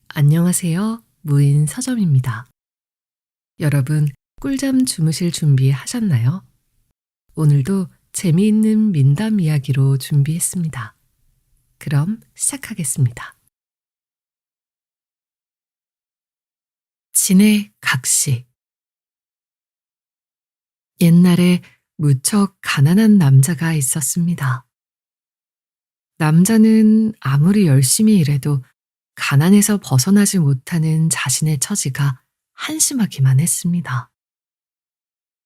안녕하세요. 무인 서점입니다. 여러분, 꿀잠 주무실 준비하셨나요? 오늘도 재미있는 민담 이야기로 준비했습니다. 그럼 시작하겠습니다. 진의 각시. 옛날에 무척 가난한 남자가 있었습니다. 남자는 아무리 열심히 일해도 가난에서 벗어나지 못하는 자신의 처지가 한심하기만 했습니다.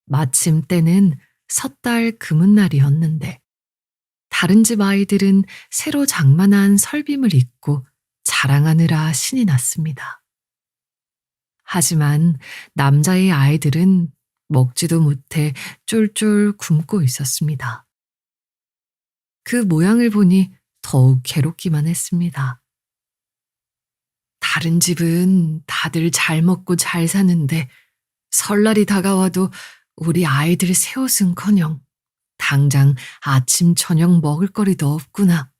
마침 때는 섣달 금은날이었는데 다른 집 아이들은 새로 장만한 설빔을 입고 자랑하느라 신이 났습니다. 하지만 남자의 아이들은 먹지도 못해 쫄쫄 굶고 있었습니다. 그 모양을 보니 더욱 괴롭기만 했습니다. 다른 집은 다들 잘 먹고 잘 사는데 설날이 다가와도 우리 아이들 새 옷은커녕 당장 아침 저녁 먹을 거리도 없구나.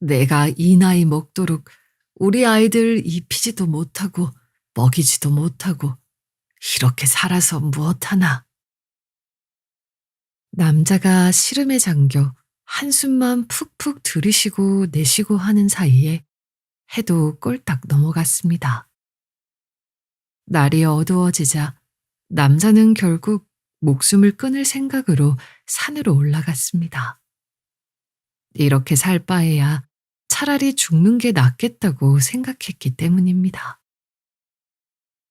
내가 이 나이 먹도록 우리 아이들 입히지도 못하고 먹이지도 못하고 이렇게 살아서 무엇하나. 남자가 시름에 잠겨 한숨만 푹푹 들이쉬고 내쉬고 하는 사이에 해도 꼴딱 넘어갔습니다. 날이 어두워지자 남자는 결국 목숨을 끊을 생각으로 산으로 올라갔습니다. 이렇게 살 바에야 차라리 죽는 게 낫겠다고 생각했기 때문입니다.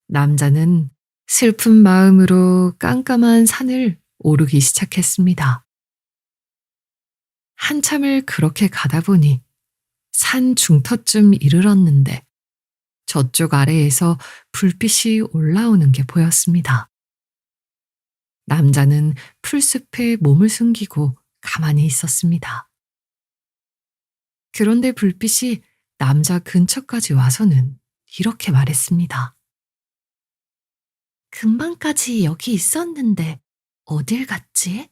남자는 슬픈 마음으로 깜깜한 산을 오르기 시작했습니다. 한참을 그렇게 가다 보니 산 중턱쯤 이르렀는데 저쪽 아래에서 불빛이 올라오는 게 보였습니다. 남자는 풀숲에 몸을 숨기고 가만히 있었습니다. 그런데 불빛이 남자 근처까지 와서는 이렇게 말했습니다. 금방까지 여기 있었는데 어딜 갔지?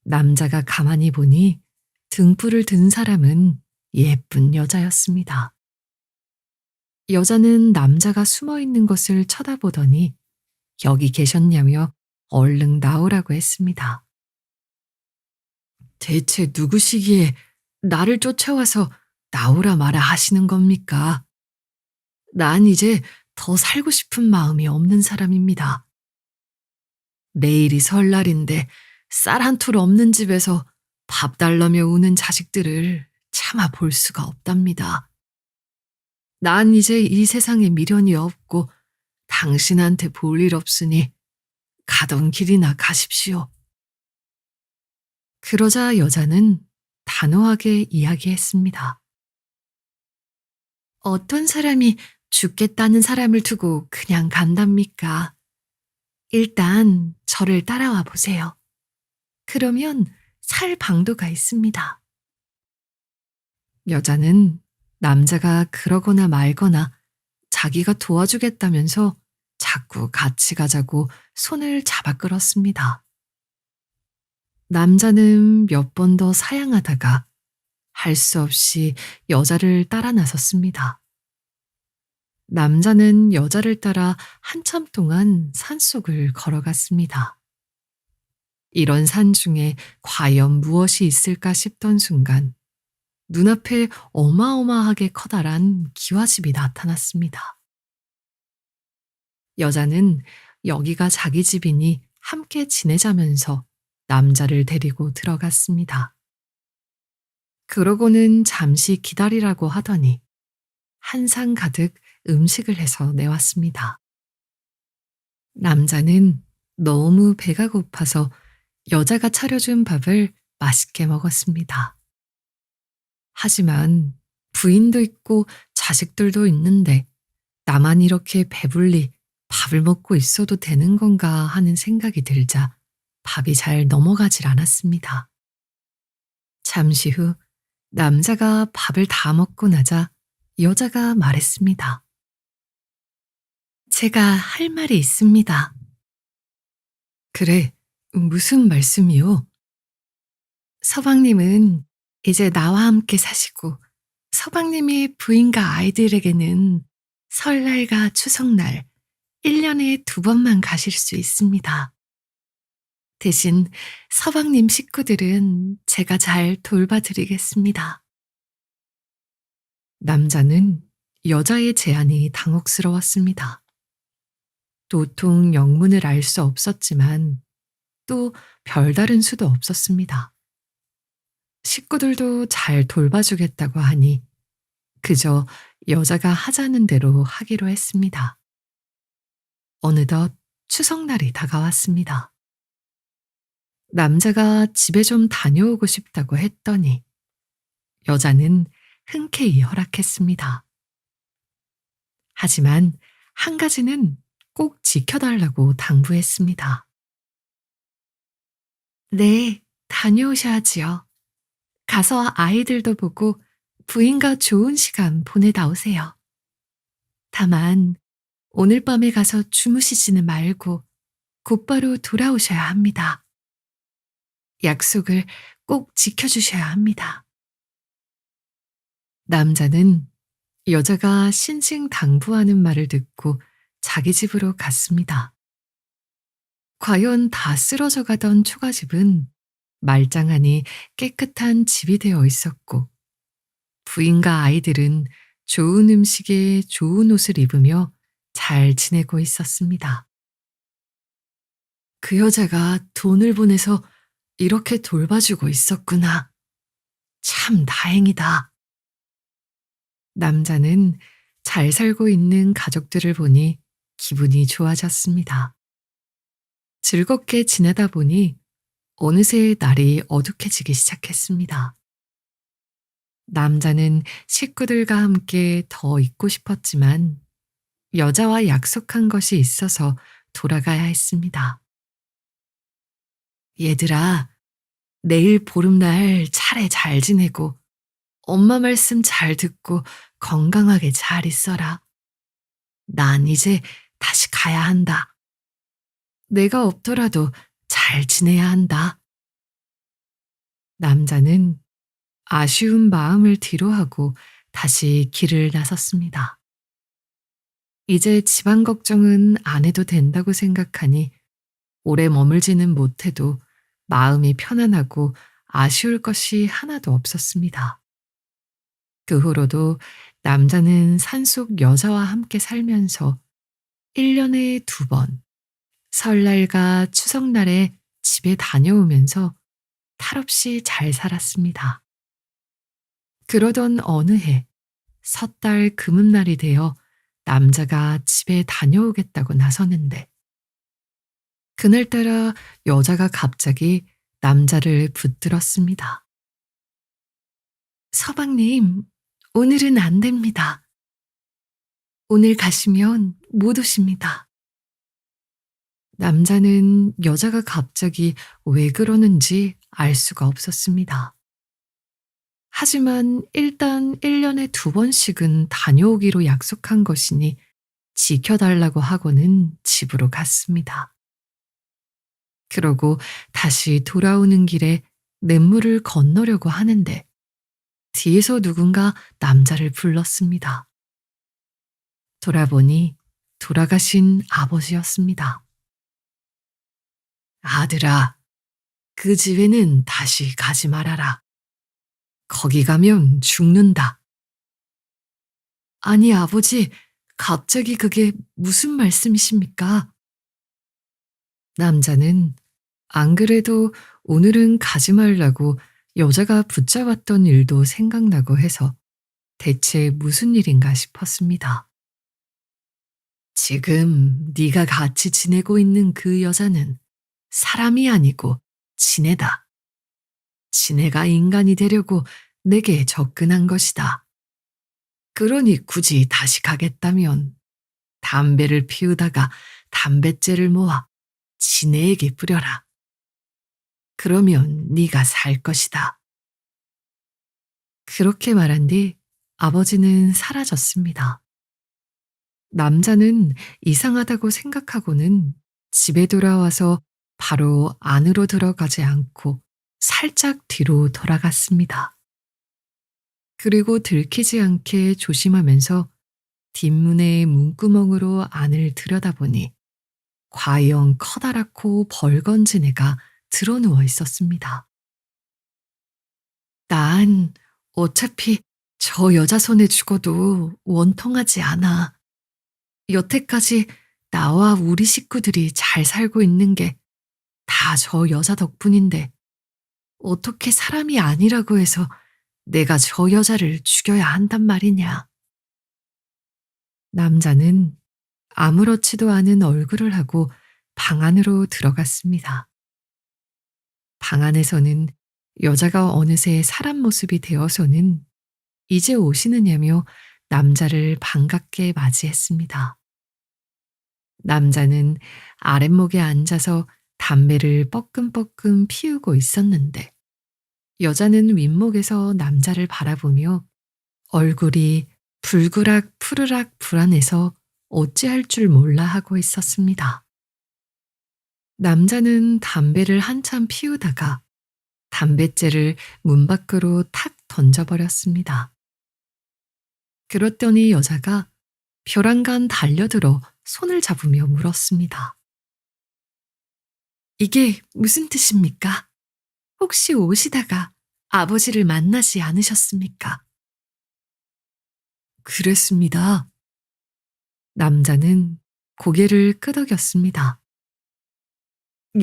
남자가 가만히 보니 등불을 든 사람은 예쁜 여자였습니다. 여자는 남자가 숨어 있는 것을 쳐다보더니 여기 계셨냐며 얼른 나오라고 했습니다. 대체 누구시기에 나를 쫓아와서 나오라 마라 하시는 겁니까? 난 이제 더 살고 싶은 마음이 없는 사람입니다. 내일이 설날인데 쌀 한 톨 없는 집에서 밥 달라며 우는 자식들을 차마 볼 수가 없답니다. 난 이제 이 세상에 미련이 없고 당신한테 볼 일 없으니 가던 길이나 가십시오. 그러자 여자는 단호하게 이야기했습니다. 어떤 사람이 죽겠다는 사람을 두고 그냥 간답니까? 일단 저를 따라와 보세요. 그러면 살 방도가 있습니다. 여자는 남자가 그러거나 말거나 자기가 도와주겠다면서 자꾸 같이 가자고 손을 잡아 끌었습니다. 남자는 몇 번 더 사양하다가 할 수 없이 여자를 따라 나섰습니다. 남자는 여자를 따라 한참 동안 산속을 걸어갔습니다. 이런 산 중에 과연 무엇이 있을까 싶던 순간 눈앞에 어마어마하게 커다란 기와집이 나타났습니다. 여자는 여기가 자기 집이니 함께 지내자면서 남자를 데리고 들어갔습니다. 그러고는 잠시 기다리라고 하더니 한 상 가득 음식을 해서 내왔습니다. 남자는 너무 배가 고파서 여자가 차려준 밥을 맛있게 먹었습니다. 하지만 부인도 있고 자식들도 있는데 나만 이렇게 배불리 밥을 먹고 있어도 되는 건가 하는 생각이 들자 밥이 잘 넘어가질 않았습니다. 잠시 후 남자가 밥을 다 먹고 나자 여자가 말했습니다. 제가 할 말이 있습니다. 그래, 무슨 말씀이요? 서방님은 이제 나와 함께 사시고 서방님의 부인과 아이들에게는 설날과 추석날 1년에 2번만 가실 수 있습니다. 대신 서방님 식구들은 제가 잘 돌봐드리겠습니다. 남자는 여자의 제안이 당혹스러웠습니다. 도통 영문을 알 수 없었지만 또 별다른 수도 없었습니다. 식구들도 잘 돌봐주겠다고 하니 그저 여자가 하자는 대로 하기로 했습니다. 어느덧 추석날이 다가왔습니다. 남자가 집에 좀 다녀오고 싶다고 했더니 여자는 흔쾌히 허락했습니다. 하지만 한 가지는 꼭 지켜달라고 당부했습니다. 네, 다녀오셔야지요. 가서 아이들도 보고 부인과 좋은 시간 보내다 오세요. 다만 오늘 밤에 가서 주무시지는 말고 곧바로 돌아오셔야 합니다. 약속을 꼭 지켜주셔야 합니다. 남자는 여자가 신신당부하는 말을 듣고 자기 집으로 갔습니다. 과연 다 쓰러져 가던 초가집은 말짱하니 깨끗한 집이 되어 있었고 부인과 아이들은 좋은 음식에 좋은 옷을 입으며 잘 지내고 있었습니다. 그 여자가 돈을 보내서 이렇게 돌봐주고 있었구나. 참 다행이다. 남자는 잘 살고 있는 가족들을 보니 기분이 좋아졌습니다. 즐겁게 지내다 보니 어느새 날이 어둑해지기 시작했습니다. 남자는 식구들과 함께 더 있고 싶었지만 여자와 약속한 것이 있어서 돌아가야 했습니다. 얘들아, 내일 보름날 차례 잘 지내고 엄마 말씀 잘 듣고 건강하게 잘 있어라. 난 이제 다시 가야 한다. 내가 없더라도 잘 지내야 한다. 남자는 아쉬운 마음을 뒤로하고 다시 길을 나섰습니다. 이제 집안 걱정은 안 해도 된다고 생각하니 오래 머물지는 못해도 마음이 편안하고 아쉬울 것이 하나도 없었습니다. 그 후로도 남자는 산속 여자와 함께 살면서 1년에 2번 설날과 추석날에 집에 다녀오면서 탈없이 잘 살았습니다. 그러던 어느 해 섣달 금음날이 되어 남자가 집에 다녀오겠다고 나서는데 그날따라 여자가 갑자기 남자를 붙들었습니다. 서방님, 오늘은 안 됩니다. 오늘 가시면 못 오십니다. 남자는 여자가 갑자기 왜 그러는지 알 수가 없었습니다. 하지만 일단 1년에 2번씩은 다녀오기로 약속한 것이니 지켜달라고 하고는 집으로 갔습니다. 그러고 다시 돌아오는 길에 냇물을 건너려고 하는데 뒤에서 누군가 남자를 불렀습니다. 돌아보니 돌아가신 아버지였습니다. 아들아, 그 집에는 다시 가지 말아라. 거기 가면 죽는다. 아니, 아버지, 갑자기 그게 무슨 말씀이십니까? 남자는 안 그래도 오늘은 가지 말라고 여자가 붙잡았던 일도 생각나고 해서 대체 무슨 일인가 싶었습니다. 지금 네가 같이 지내고 있는 그 여자는 사람이 아니고 지네다. 지네가 인간이 되려고 내게 접근한 것이다. 그러니 굳이 다시 가겠다면 담배를 피우다가 담뱃재를 모아 지네에게 뿌려라. 그러면 네가 살 것이다. 그렇게 말한 뒤 아버지는 사라졌습니다. 남자는 이상하다고 생각하고는 집에 돌아와서 바로 안으로 들어가지 않고 살짝 뒤로 돌아갔습니다. 그리고 들키지 않게 조심하면서 뒷문의 문구멍으로 안을 들여다보니 과연 커다랗고 벌건진 애가 드러누워 있었습니다. 난 어차피 저 여자 손에 죽어도 원통하지 않아. 여태까지 나와 우리 식구들이 잘 살고 있는 게 다 저 여자 덕분인데 어떻게 사람이 아니라고 해서 내가 저 여자를 죽여야 한단 말이냐. 남자는 아무렇지도 않은 얼굴을 하고 방 안으로 들어갔습니다. 방 안에서는 여자가 어느새 사람 모습이 되어서는 이제 오시느냐며 남자를 반갑게 맞이했습니다. 남자는 아랫목에 앉아서 담배를 뻐끔뻐끔 피우고 있었는데 여자는 윗목에서 남자를 바라보며 얼굴이 불그락 푸르락 불안해서 어찌할 줄 몰라 하고 있었습니다. 남자는 담배를 한참 피우다가 담뱃재를 문 밖으로 탁 던져버렸습니다. 그랬더니 여자가 벼랑간 달려들어 손을 잡으며 물었습니다. 이게 무슨 뜻입니까? 혹시 오시다가 아버지를 만나지 않으셨습니까? 그랬습니다. 남자는 고개를 끄덕였습니다.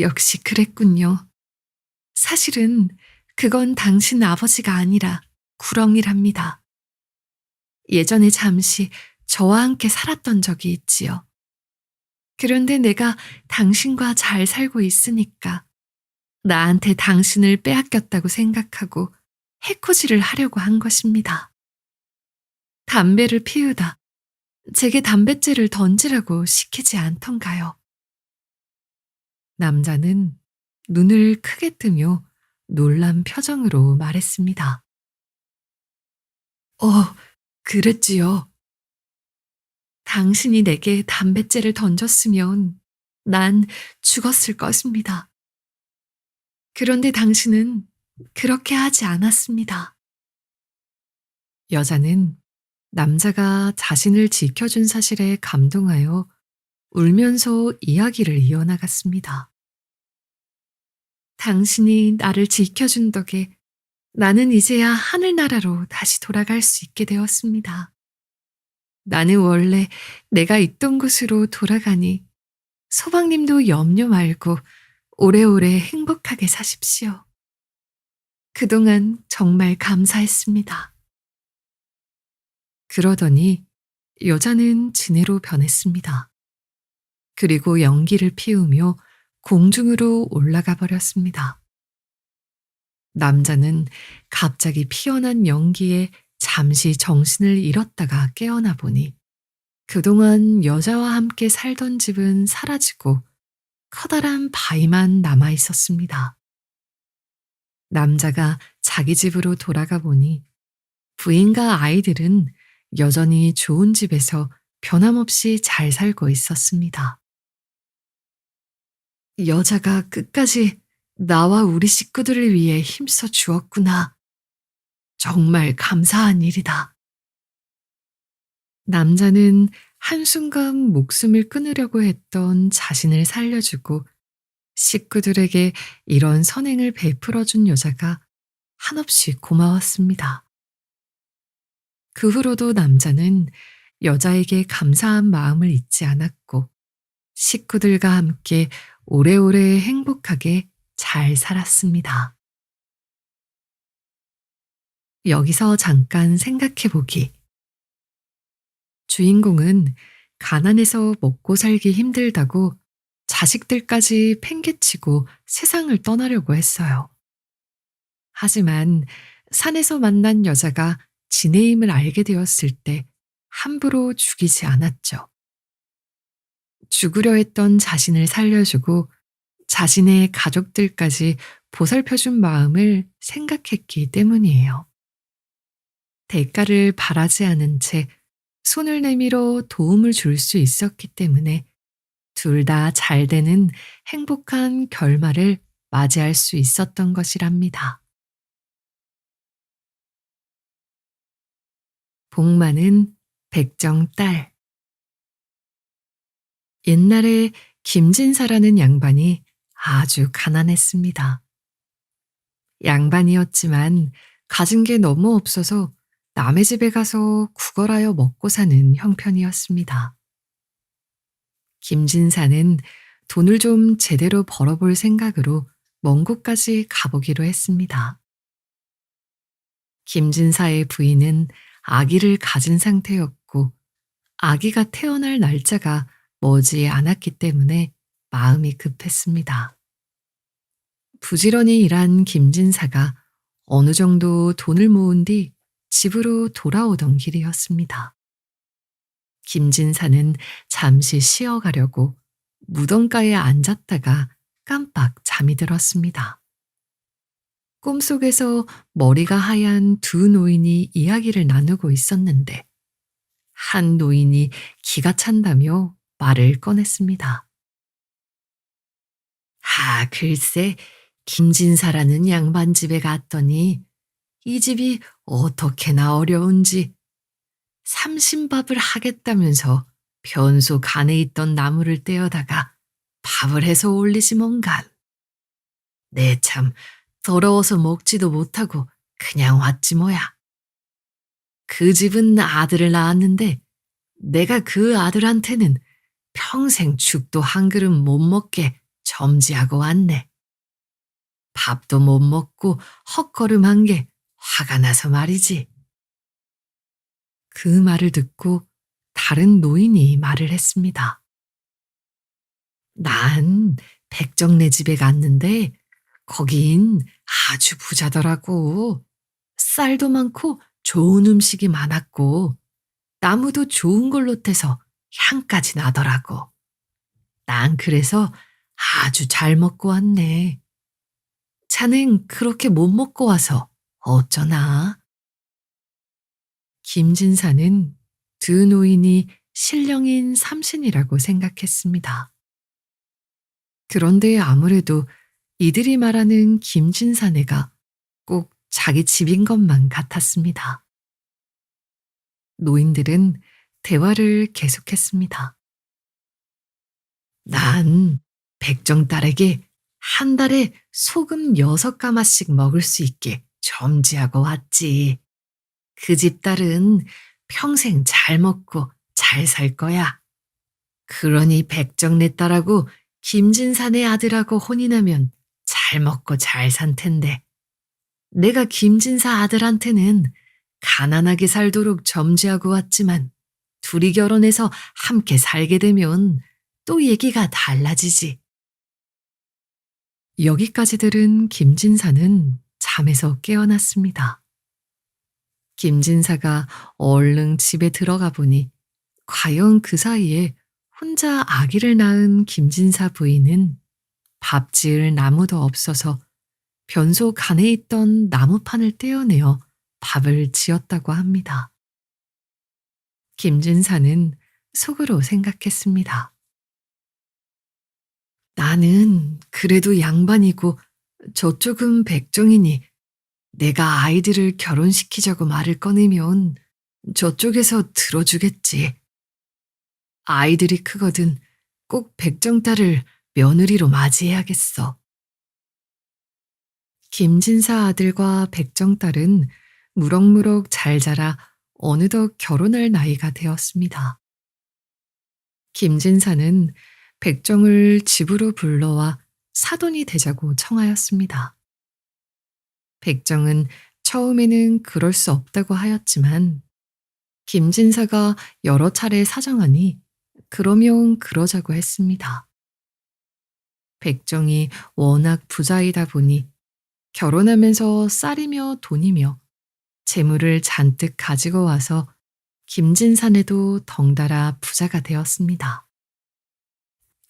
역시 그랬군요. 사실은 그건 당신 아버지가 아니라 구렁이랍니다. 예전에 잠시 저와 함께 살았던 적이 있지요. 그런데 내가 당신과 잘 살고 있으니까 나한테 당신을 빼앗겼다고 생각하고 해코지를 하려고 한 것입니다. 담배를 피우다 제게 담뱃재를 던지라고 시키지 않던가요? 남자는 눈을 크게 뜨며 놀란 표정으로 말했습니다. 어, 그랬지요. 당신이 내게 담뱃재를 던졌으면 난 죽었을 것입니다. 그런데 당신은 그렇게 하지 않았습니다. 여자는 남자가 자신을 지켜준 사실에 감동하여 울면서 이야기를 이어나갔습니다. 당신이 나를 지켜준 덕에 나는 이제야 하늘나라로 다시 돌아갈 수 있게 되었습니다. 나는 원래 내가 있던 곳으로 돌아가니 서방님도 염려 말고 오래오래 행복하게 사십시오. 그동안 정말 감사했습니다. 그러더니 여자는 진해로 변했습니다. 그리고 연기를 피우며 공중으로 올라가 버렸습니다. 남자는 갑자기 피어난 연기에 잠시 정신을 잃었다가 깨어나 보니 그동안 여자와 함께 살던 집은 사라지고 커다란 바위만 남아 있었습니다. 남자가 자기 집으로 돌아가 보니 부인과 아이들은 여전히 좋은 집에서 변함없이 잘 살고 있었습니다. 여자가 끝까지 나와 우리 식구들을 위해 힘써 주었구나. 정말 감사한 일이다. 남자는 한순간 목숨을 끊으려고 했던 자신을 살려주고 식구들에게 이런 선행을 베풀어준 여자가 한없이 고마웠습니다. 그 후로도 남자는 여자에게 감사한 마음을 잊지 않았고 식구들과 함께 오래오래 행복하게 잘 살았습니다. 여기서 잠깐 생각해 보기. 주인공은 가난해서 먹고 살기 힘들다고 자식들까지 팽개치고 세상을 떠나려고 했어요. 하지만 산에서 만난 여자가 진의 힘을 알게 되었을 때 함부로 죽이지 않았죠. 죽으려 했던 자신을 살려주고 자신의 가족들까지 보살펴준 마음을 생각했기 때문이에요. 대가를 바라지 않은 채 손을 내밀어 도움을 줄 수 있었기 때문에 둘 다 잘 되는 행복한 결말을 맞이할 수 있었던 것이랍니다. 복 많은 백정딸. 옛날에 김진사라는 양반이 아주 가난했습니다. 양반이었지만 가진 게 너무 없어서 남의 집에 가서 구걸하여 먹고 사는 형편이었습니다. 김진사는 돈을 좀 제대로 벌어볼 생각으로 먼 곳까지 가보기로 했습니다. 김진사의 부인은 아기를 가진 상태였고 아기가 태어날 날짜가 머지 않았기 때문에 마음이 급했습니다. 부지런히 일한 김진사가 어느 정도 돈을 모은 뒤 집으로 돌아오던 길이었습니다. 김진사는 잠시 쉬어가려고 무덤가에 앉았다가 깜빡 잠이 들었습니다. 꿈속에서 머리가 하얀 두 노인이 이야기를 나누고 있었는데 한 노인이 기가 찬다며 말을 꺼냈습니다. 글쎄, 김진사라는 양반 집에 갔더니 이 집이 어떻게나 어려운지 삼신밥을 하겠다면서 변소 간에 있던 나무를 떼어다가 밥을 해서 올리지 뭔간. 내 참 더러워서 먹지도 못하고 그냥 왔지 뭐야. 그 집은 아들을 낳았는데 내가 그 아들한테는 평생 죽도 한 그릇 못 먹게 점지하고 왔네. 밥도 못 먹고 헛걸음한 게 화가 나서 말이지. 그 말을 듣고 다른 노인이 말을 했습니다. 난 백정네 집에 갔는데 거긴 아주 부자더라고. 쌀도 많고 좋은 음식이 많았고 나무도 좋은 걸로 떼서 향까지 나더라고. 난 그래서 아주 잘 먹고 왔네. 자넨 그렇게 못 먹고 와서 어쩌나? 김진사는 두 노인이 신령인 삼신이라고 생각했습니다. 그런데 아무래도 이들이 말하는 김진사네가 꼭 자기 집인 것만 같았습니다. 노인들은 대화를 계속했습니다. 난 백정딸에게 한 달에 소금 6가마씩 먹을 수 있게 점지하고 왔지. 그 집 딸은 평생 잘 먹고 잘 살 거야. 그러니 백정네 딸하고 김진사네 아들하고 혼이 나면 잘 먹고 잘 산 텐데 내가 김진사 아들한테는 가난하게 살도록 점지하고 왔지만 둘이 결혼해서 함께 살게 되면 또 얘기가 달라지지. 여기까지 들은 김진사는 잠에서 깨어났습니다. 김진사가 얼른 집에 들어가 보니 과연 그 사이에 혼자 아기를 낳은 김진사 부인은 밥 지을 나무도 없어서 변소 간에 있던 나무판을 떼어내어 밥을 지었다고 합니다. 김진사는 속으로 생각했습니다. 나는 그래도 양반이고 저쪽은 백정이니 내가 아이들을 결혼시키자고 말을 꺼내면 저쪽에서 들어주겠지. 아이들이 크거든 꼭 백정딸을 며느리로 맞이해야겠어. 김진사 아들과 백정딸은 무럭무럭 잘 자라 어느덧 결혼할 나이가 되었습니다. 김진사는 백정을 집으로 불러와 사돈이 되자고 청하였습니다. 백정은 처음에는 그럴 수 없다고 하였지만 김진사가 여러 차례 사정하니 그러면 그러자고 했습니다. 백정이 워낙 부자이다 보니 결혼하면서 쌀이며 돈이며 재물을 잔뜩 가지고 와서 김진사네도 덩달아 부자가 되었습니다.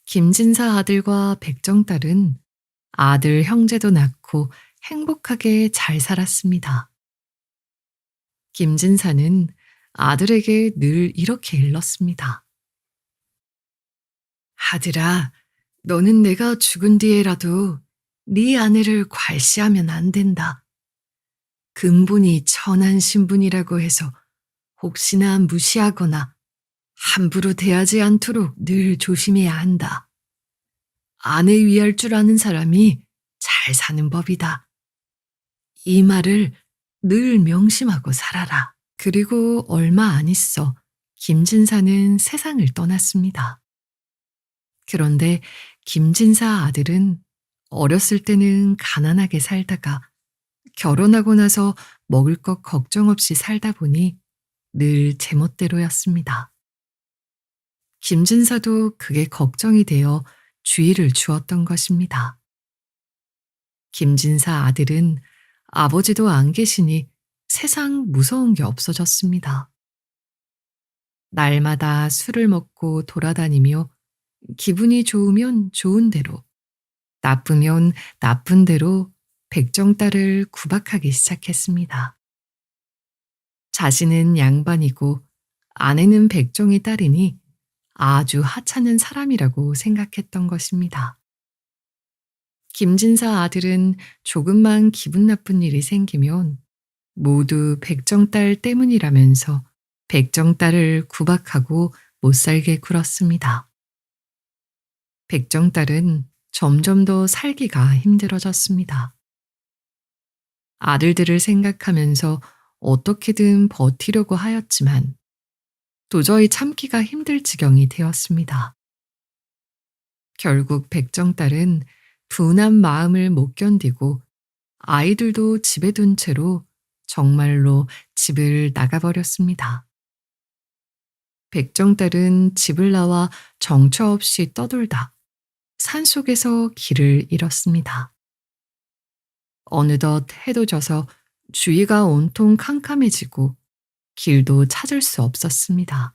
김진사 아들과 백정딸은 아들 형제도 낳고 행복하게 잘 살았습니다. 김진사는 아들에게 늘 이렇게 일렀습니다. 아들아, 너는 내가 죽은 뒤에라도 네 아내를 괄시하면 안 된다. 근본이 천한 신분이라고 해서 혹시나 무시하거나 함부로 대하지 않도록 늘 조심해야 한다. 아내 위할 줄 아는 사람이 잘 사는 법이다. 이 말을 늘 명심하고 살아라. 그리고 얼마 안 있어 김진사는 세상을 떠났습니다. 그런데 김진사 아들은 어렸을 때는 가난하게 살다가 결혼하고 나서 먹을 것 걱정 없이 살다 보니 늘 제멋대로였습니다. 김진사도 그게 걱정이 되어 주의를 주었던 것입니다. 김진사 아들은 아버지도 안 계시니 세상 무서운 게 없어졌습니다. 날마다 술을 먹고 돌아다니며 기분이 좋으면 좋은 대로, 나쁘면 나쁜 대로 백정딸을 구박하기 시작했습니다. 자신은 양반이고 아내는 백정이 딸이니 아주 하찮은 사람이라고 생각했던 것입니다. 김진사 아들은 조금만 기분 나쁜 일이 생기면 모두 백정딸 때문이라면서 백정딸을 구박하고 못살게 굴었습니다. 백정딸은 점점 더 살기가 힘들어졌습니다. 아들들을 생각하면서 어떻게든 버티려고 하였지만 도저히 참기가 힘들 지경이 되었습니다. 결국 백정딸은 분한 마음을 못 견디고 아이들도 집에 둔 채로 정말로 집을 나가버렸습니다. 백정딸은 집을 나와 정처 없이 떠돌다 산속에서 길을 잃었습니다. 어느덧 해도 져서 주위가 온통 캄캄해지고 길도 찾을 수 없었습니다.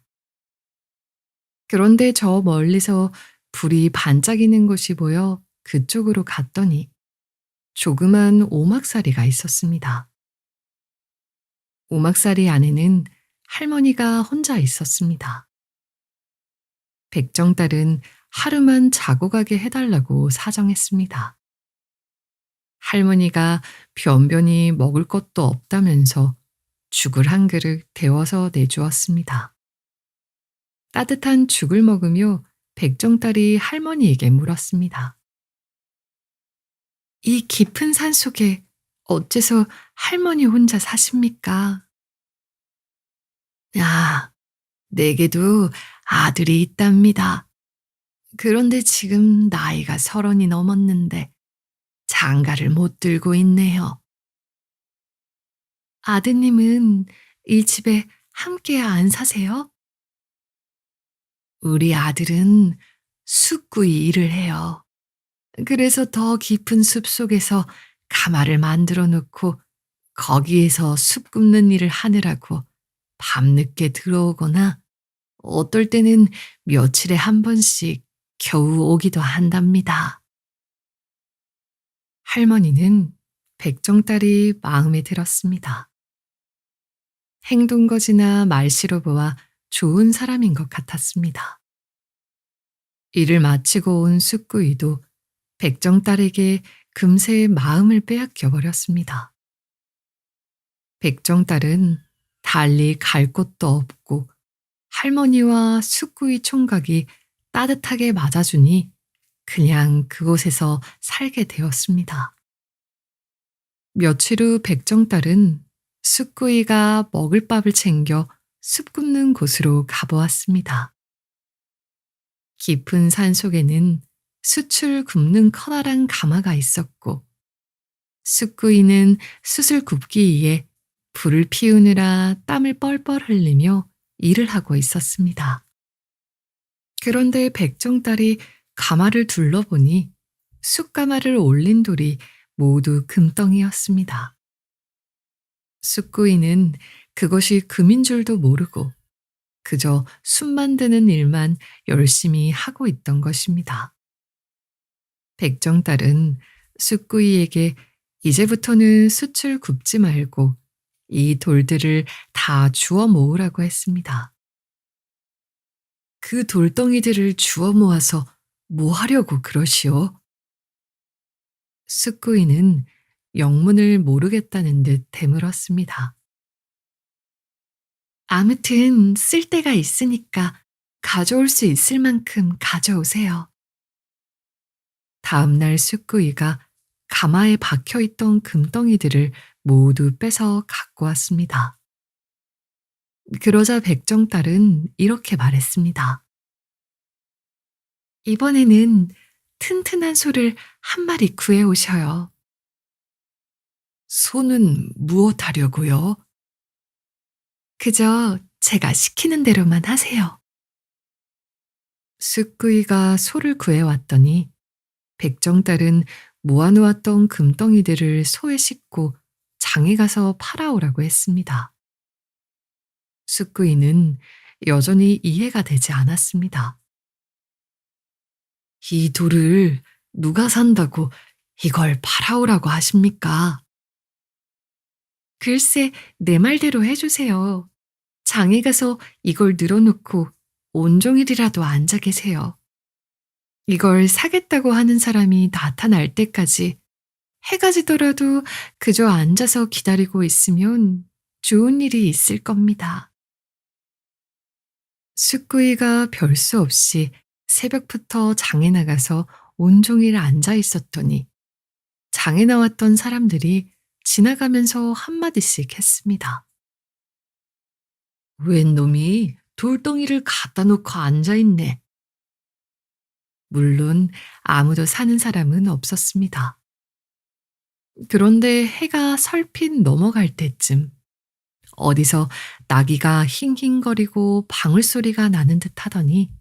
그런데 저 멀리서 불이 반짝이는 곳이 보여 그쪽으로 갔더니 조그만 오막살이가 있었습니다. 오막살이 안에는 할머니가 혼자 있었습니다. 백정딸은 하루만 자고 가게 해달라고 사정했습니다. 할머니가 변변히 먹을 것도 없다면서 죽을 한 그릇 데워서 내주었습니다. 따뜻한 죽을 먹으며 백정딸이 할머니에게 물었습니다. 이 깊은 산 속에 어째서 할머니 혼자 사십니까? 아, 내게도 아들이 있답니다. 그런데 지금 나이가 30이 넘었는데 장가를 못 들고 있네요. 아드님은 이 집에 함께 안 사세요? 우리 아들은 숲구이 일을 해요. 그래서 더 깊은 숲 속에서 가마를 만들어 놓고 거기에서 숲 굽는 일을 하느라고 밤늦게 들어오거나 어떨 때는 며칠에 한 번씩 겨우 오기도 한답니다. 할머니는 백정딸이 마음에 들었습니다. 행동거지나 말씨로 보아 좋은 사람인 것 같았습니다. 일을 마치고 온 숙구이도 백정딸에게 금세 마음을 빼앗겨 버렸습니다. 백정딸은 달리 갈 곳도 없고 할머니와 숙구이 총각이 따뜻하게 맞아주니 그냥 그곳에서 살게 되었습니다. 며칠 후 백정딸은 숙구이가 먹을 밥을 챙겨 숲 굽는 곳으로 가보았습니다. 깊은 산 속에는 숯을 굽는 커다란 가마가 있었고 숙구이는 숯을 굽기 위해 불을 피우느라 땀을 뻘뻘 흘리며 일을 하고 있었습니다. 그런데 백정딸이 가마를 둘러보니 숯가마를 올린 돌이 모두 금덩이였습니다. 숙구이는 그것이 금인 줄도 모르고 그저 숯 만드는 일만 열심히 하고 있던 것입니다. 백정딸은 숙구이에게 이제부터는 숯을 굽지 말고 이 돌들을 다 주워 모으라고 했습니다. 그 돌덩이들을 주워 모아서 뭐 하려고 그러시오? 숫구이는 영문을 모르겠다는 듯 되물었습니다. 아무튼 쓸 데가 있으니까 가져올 수 있을 만큼 가져오세요. 다음 날 숫구이가 가마에 박혀 있던 금덩이들을 모두 빼서 갖고 왔습니다. 그러자 백정딸은 이렇게 말했습니다. 이번에는 튼튼한 소를 한 마리 구해 오셔요. 소는 무엇 하려고요? 그저 제가 시키는 대로만 하세요. 숫구이가 소를 구해왔더니 백정딸은 모아놓았던 금덩이들을 소에 싣고 장에 가서 팔아오라고 했습니다. 숫구이는 여전히 이해가 되지 않았습니다. 이 돌을 누가 산다고 이걸 팔아오라고 하십니까? 글쎄, 내 말대로 해주세요. 장에 가서 이걸 늘어놓고 온종일이라도 앉아 계세요. 이걸 사겠다고 하는 사람이 나타날 때까지 해가 지더라도 그저 앉아서 기다리고 있으면 좋은 일이 있을 겁니다. 숫구이가 별 수 없이 새벽부터 장에 나가서 온종일 앉아 있었더니 장에 나왔던 사람들이 지나가면서 한마디씩 했습니다. 웬 놈이 돌덩이를 갖다 놓고 앉아 있네. 물론 아무도 사는 사람은 없었습니다. 그런데 해가 설핏 넘어갈 때쯤 어디서 나귀가 힝힝거리고 방울소리가 나는 듯 하더니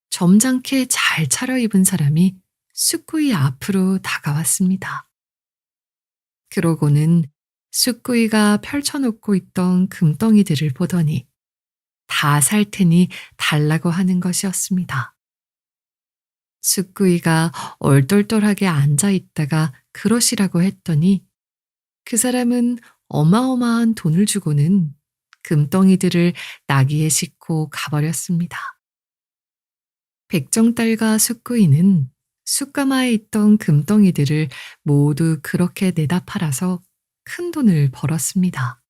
점잖게 잘 차려입은 사람이 숫구이 앞으로 다가왔습니다. 그러고는 숫구이가 펼쳐놓고 있던 금덩이들을 보더니 다 살 테니 달라고 하는 것이었습니다. 숫구이가 얼떨떨하게 앉아 있다가 그러시라고 했더니 그 사람은 어마어마한 돈을 주고는 금덩이들을 나귀에 싣고 가버렸습니다. 백정딸과 숫구이는 숯가마에 있던 금덩이들을 모두 그렇게 내다 팔아서 큰 돈을 벌었습니다.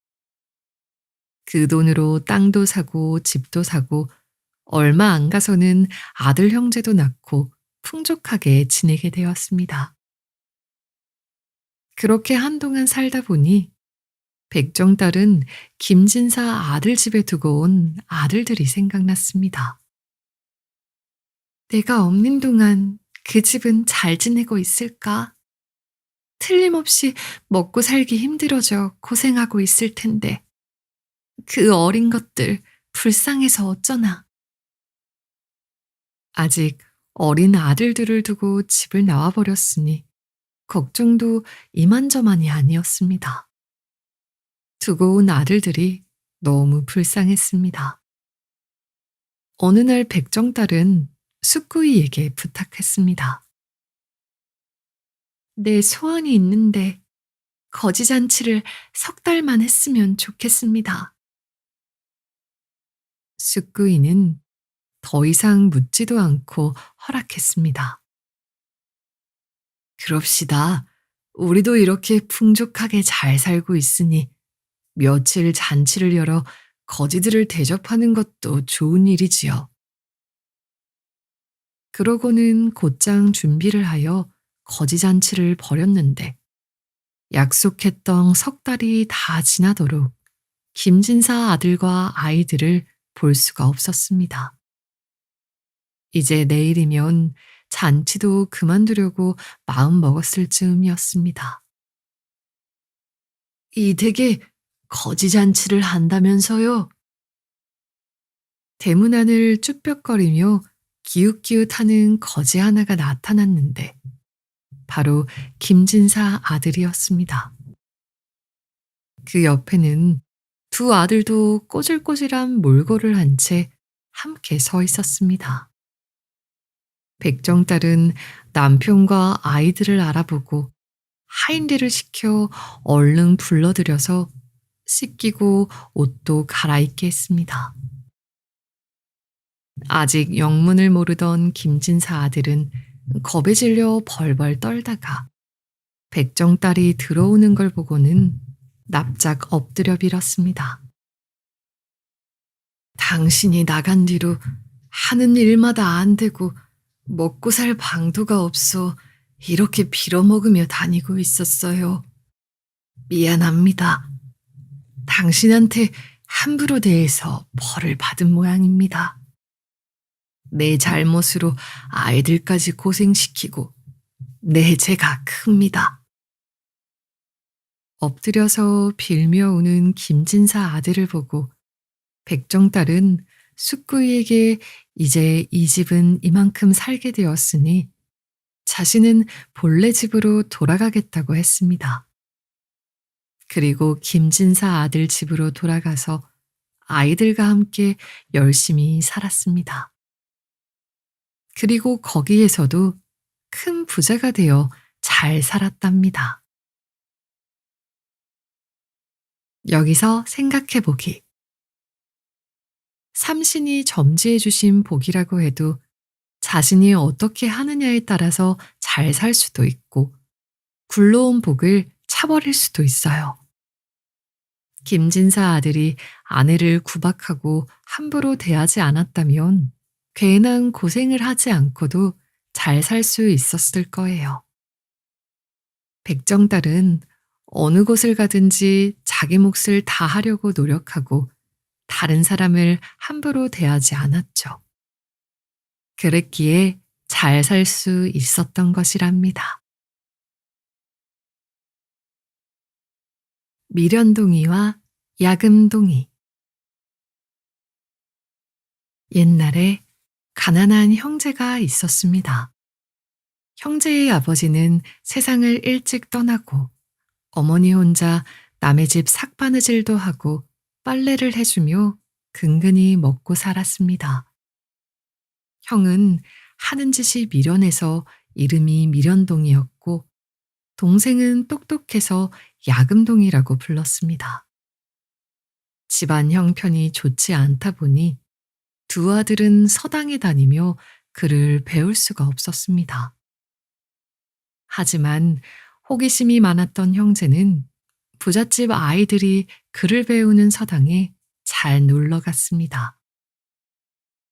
그 돈으로 땅도 사고 집도 사고 얼마 안 가서는 아들 형제도 낳고 풍족하게 지내게 되었습니다. 그렇게 한동안 살다 보니 백정딸은 김진사 아들 집에 두고 온 아들들이 생각났습니다. 내가 없는 동안 그 집은 잘 지내고 있을까? 틀림없이 먹고 살기 힘들어져 고생하고 있을 텐데 그 어린 것들 불쌍해서 어쩌나. 아직 어린 아들들을 두고 집을 나와버렸으니 걱정도 이만저만이 아니었습니다. 두고 온 아들들이 너무 불쌍했습니다. 어느 날 백정딸은 숫구이에게 부탁했습니다. 내 소원이 있는데 거지잔치를 3달만 했으면 좋겠습니다. 숫구이는 더 이상 묻지도 않고 허락했습니다. 그럽시다. 우리도 이렇게 풍족하게 잘 살고 있으니 며칠 잔치를 열어 거지들을 대접하는 것도 좋은 일이지요. 그러고는 곧장 준비를 하여 거지잔치를 벌였는데 약속했던 3달이 다 지나도록 김진사 아들과 아이들을 볼 수가 없었습니다. 이제 내일이면 잔치도 그만두려고 마음 먹었을 즈음이었습니다. 이 댁에 거지잔치를 한다면서요? 대문 안을 쭈뼛거리며 기웃기웃하는 거지 하나가 나타났는데 바로 김진사 아들이었습니다. 그 옆에는 두 아들도 꼬질꼬질한 몰골을 한 채 함께 서 있었습니다. 백정딸은 남편과 아이들을 알아보고 하인들을 시켜 얼른 불러들여서 씻기고 옷도 갈아입게 했습니다. 아직 영문을 모르던 김진사 아들은 겁에 질려 벌벌 떨다가 백정딸이 들어오는 걸 보고는 납작 엎드려 빌었습니다. 당신이 나간 뒤로 하는 일마다 안 되고 먹고 살 방도가 없어 이렇게 빌어먹으며 다니고 있었어요. 미안합니다. 당신한테 함부로 대해서 벌을 받은 모양입니다. 내 잘못으로 아이들까지 고생시키고 내 죄가 큽니다. 엎드려서 빌며 우는 김진사 아들을 보고 백정딸은 숙구이에게 이제 이 집은 이만큼 살게 되었으니 자신은 본래 집으로 돌아가겠다고 했습니다. 그리고 김진사 아들 집으로 돌아가서 아이들과 함께 열심히 살았습니다. 그리고 거기에서도 큰 부자가 되어 잘 살았답니다. 여기서 생각해 보기. 삼신이 점지해 주신 복이라고 해도 자신이 어떻게 하느냐에 따라서 잘 살 수도 있고 굴러온 복을 차버릴 수도 있어요. 김진사 아들이 아내를 구박하고 함부로 대하지 않았다면 괜한 고생을 하지 않고도 잘 살 수 있었을 거예요. 백정딸은 어느 곳을 가든지 자기 몫을 다 하려고 노력하고 다른 사람을 함부로 대하지 않았죠. 그랬기에 잘 살 수 있었던 것이랍니다. 미련동이와 야금동이. 옛날에 가난한 형제가 있었습니다. 형제의 아버지는 세상을 일찍 떠나고 어머니 혼자 남의 집 삭바느질도 하고 빨래를 해주며 근근히 먹고 살았습니다. 형은 하는 짓이 미련해서 이름이 미련동이었고 동생은 똑똑해서 야금동이라고 불렀습니다. 집안 형편이 좋지 않다 보니 두 아들은 서당에 다니며 글을 배울 수가 없었습니다. 하지만 호기심이 많았던 형제는 부잣집 아이들이 글을 배우는 서당에 잘 놀러 갔습니다.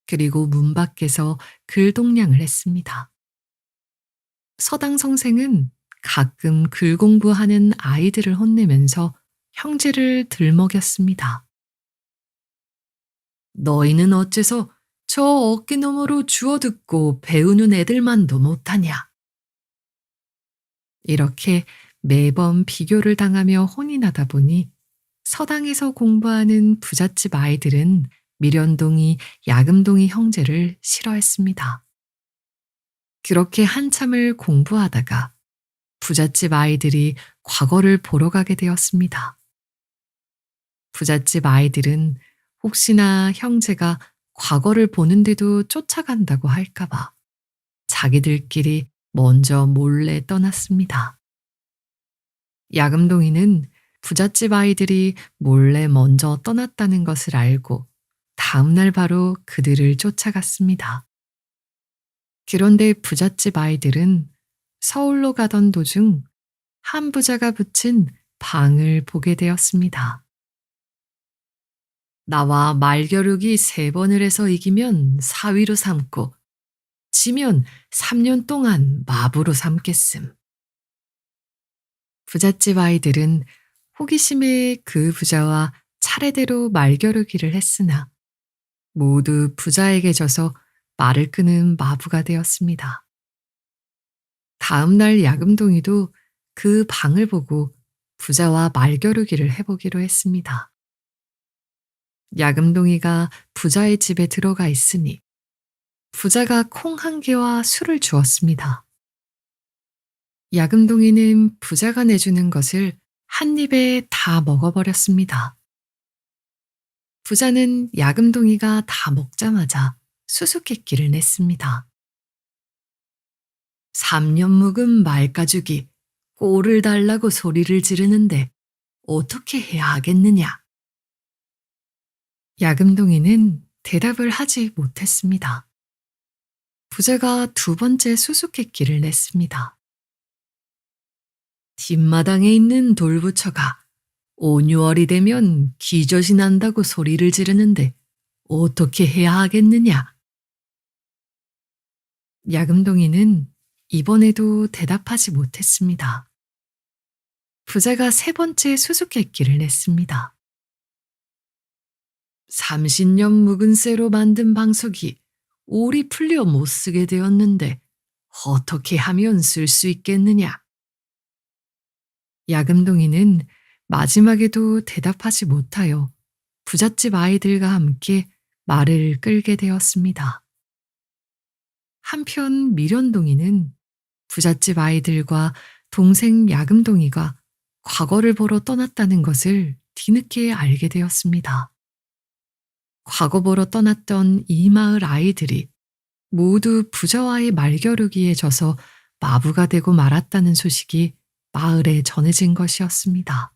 그리고 문 밖에서 글동량을 했습니다. 서당 선생은 가끔 글 공부하는 아이들을 혼내면서 형제를 들먹였습니다. 너희는 어째서 저 어깨 너머로 주워듣고 배우는 애들만도 못하냐? 이렇게 매번 비교를 당하며 혼이 나다 보니 서당에서 공부하는 부잣집 아이들은 미련동이, 야금동이 형제를 싫어했습니다. 그렇게 한참을 공부하다가 부잣집 아이들이 과거를 보러 가게 되었습니다. 부잣집 아이들은 혹시나 형제가 과거를 보는데도 쫓아간다고 할까봐 자기들끼리 먼저 몰래 떠났습니다. 야금동이는 부잣집 아이들이 몰래 먼저 떠났다는 것을 알고 다음날 바로 그들을 쫓아갔습니다. 그런데 부잣집 아이들은 서울로 가던 도중 한 부자가 붙인 방을 보게 되었습니다. 나와 말겨루기 3번을 해서 이기면 사위로 삼고 지면 3년 동안 마부로 삼겠음. 부잣집 아이들은 호기심에 그 부자와 차례대로 말겨루기를 했으나 모두 부자에게 져서 말을 끄는 마부가 되었습니다. 다음 날 야금동이도 그 방을 보고 부자와 말겨루기를 해보기로 했습니다. 야금동이가 부자의 집에 들어가 있으니 부자가 콩 1개와 술을 주었습니다. 야금동이는 부자가 내주는 것을 한 입에 다 먹어버렸습니다. 부자는 야금동이가 다 먹자마자 수수께끼를 냈습니다. 3년 묵은 말가죽이 꼴을 달라고 소리를 지르는데 어떻게 해야 하겠느냐? 야금동이는 대답을 하지 못했습니다. 부자가 두 번째 수수께끼를 냈습니다. 뒷마당에 있는 돌부처가 5, 6월이 되면 기젖이 난다고 소리를 지르는데 어떻게 해야 하겠느냐? 야금동이는 이번에도 대답하지 못했습니다. 부자가 세 번째 수수께끼를 냈습니다. 30년 묵은 쇠로 만든 방석이 올이 풀려 못 쓰게 되었는데 어떻게 하면 쓸 수 있겠느냐? 야금동이는 마지막에도 대답하지 못하여 부잣집 아이들과 함께 말을 끌게 되었습니다. 한편 미련동이는 부잣집 아이들과 동생 야금동이가 과거를 보러 떠났다는 것을 뒤늦게 알게 되었습니다. 과거 보러 떠났던 이 마을 아이들이 모두 부자와의 말겨루기에 져서 마부가 되고 말았다는 소식이 마을에 전해진 것이었습니다.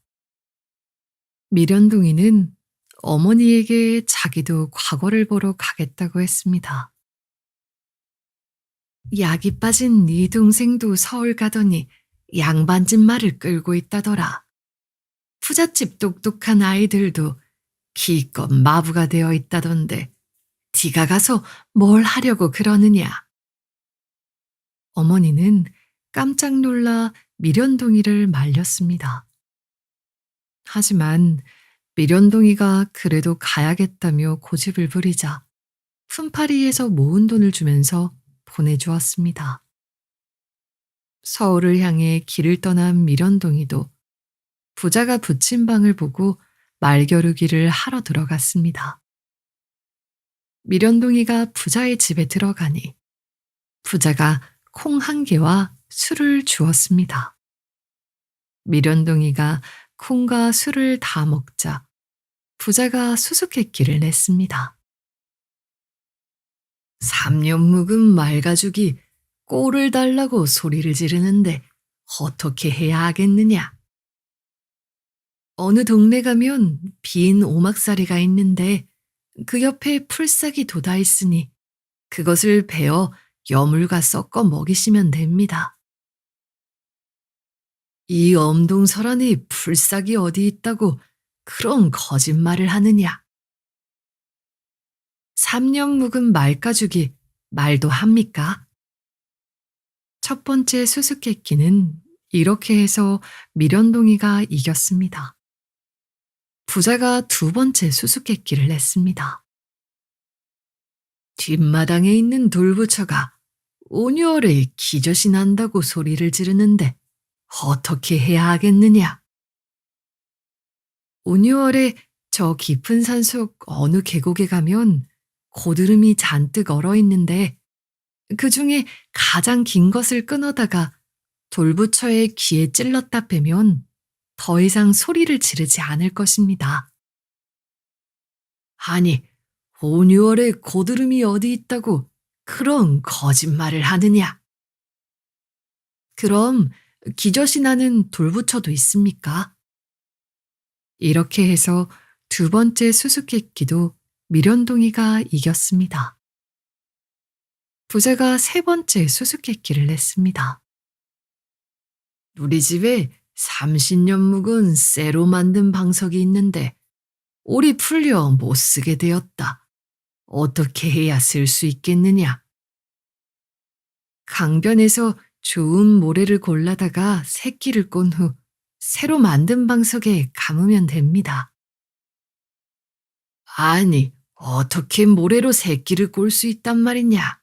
미련동이는 어머니에게 자기도 과거를 보러 가겠다고 했습니다. 약이 빠진 네 동생도 서울 가더니 양반집 말을 끌고 있다더라. 부잣집 똑똑한 아이들도 기껏 마부가 되어 있다던데 네가 가서 뭘 하려고 그러느냐. 어머니는 깜짝 놀라 미련동이를 말렸습니다. 하지만 미련동이가 그래도 가야겠다며 고집을 부리자 품팔이에서 모은 돈을 주면서 보내주었습니다. 서울을 향해 길을 떠난 미련동이도 부자가 붙인 방을 보고 말겨루기를 하러 들어갔습니다. 미련동이가 부자의 집에 들어가니 부자가 콩 1개와 술을 주었습니다. 미련동이가 콩과 술을 다 먹자 부자가 수수께끼를 냈습니다. 3년 묵은 말가죽이 꼴을 달라고 소리를 지르는데 어떻게 해야 하겠느냐? 어느 동네 가면 빈 오막살이가 있는데 그 옆에 풀싹이 돋아 있으니 그것을 베어 여물과 섞어 먹이시면 됩니다. 이 엄동설 안에 풀싹이 어디 있다고 그런 거짓말을 하느냐? 3년 묵은 말가죽이 말도 합니까? 첫 번째 수수께끼는 이렇게 해서 미련동이가 이겼습니다. 부자가 두 번째 수수께끼를 냈습니다. 뒷마당에 있는 돌부처가 5, 6월에 기젖이 난다고 소리를 지르는데 어떻게 해야 하겠느냐? 5, 6월에 저 깊은 산속 어느 계곡에 가면 고드름이 잔뜩 얼어 있는데 그 중에 가장 긴 것을 끊어다가 돌부처의 귀에 찔렀다 빼면 더 이상 소리를 지르지 않을 것입니다. 아니, 5, 6월에 고드름이 어디 있다고 그런 거짓말을 하느냐? 그럼 기젖이 나는 돌부처도 있습니까? 이렇게 해서 두 번째 수수께끼도 미련동이가 이겼습니다. 부자가 세 번째 수수께끼를 냈습니다. 우리 집에 30년 묵은 쇠로 만든 방석이 있는데 올이 풀려 못 쓰게 되었다. 어떻게 해야 쓸 수 있겠느냐? 강변에서 좋은 모래를 골라다가 새끼를 꼰 후 새로 만든 방석에 감으면 됩니다. 아니, 어떻게 모래로 새끼를 꼴 수 있단 말이냐?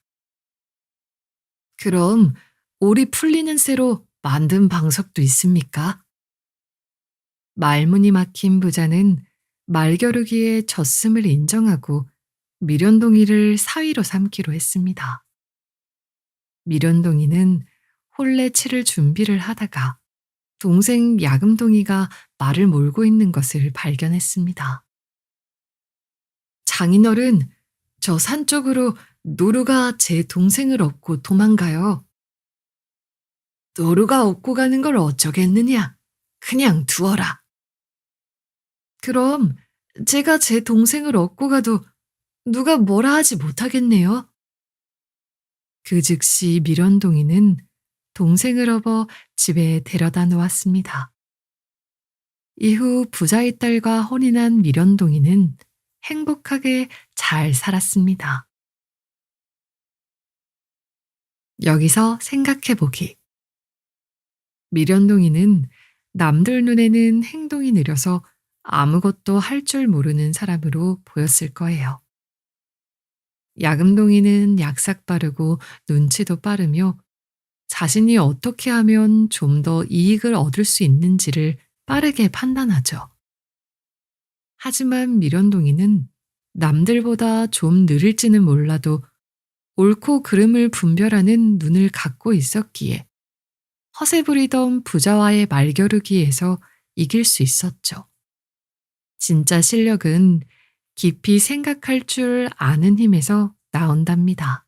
그럼 올이 풀리는 쇠로 만든 방석도 있습니까? 말문이 막힌 부자는 말겨루기에 졌음을 인정하고 미련동이를 사위로 삼기로 했습니다. 미련동이는 혼례치를 준비를 하다가 동생 야금동이가 말을 몰고 있는 것을 발견했습니다. 장인어른, 저 산 쪽으로 노루가 제 동생을 업고 도망가요. 노루가 업고 가는 걸 어쩌겠느냐? 그냥 두어라. 그럼 제가 제 동생을 얻고 가도 누가 뭐라 하지 못하겠네요. 그 즉시 미련동이는 동생을 업어 집에 데려다 놓았습니다. 이후 부자의 딸과 혼인한 미련동이는 행복하게 잘 살았습니다. 여기서 생각해 보기. 미련동이는 남들 눈에는 행동이 느려서 아무것도 할 줄 모르는 사람으로 보였을 거예요. 야금동이는 약삭 빠르고 눈치도 빠르며 자신이 어떻게 하면 좀 더 이익을 얻을 수 있는지를 빠르게 판단하죠. 하지만 미련동이는 남들보다 좀 느릴지는 몰라도 옳고 그름을 분별하는 눈을 갖고 있었기에 허세 부리던 부자와의 말겨루기에서 이길 수 있었죠. 진짜 실력은 깊이 생각할 줄 아는 힘에서 나온답니다.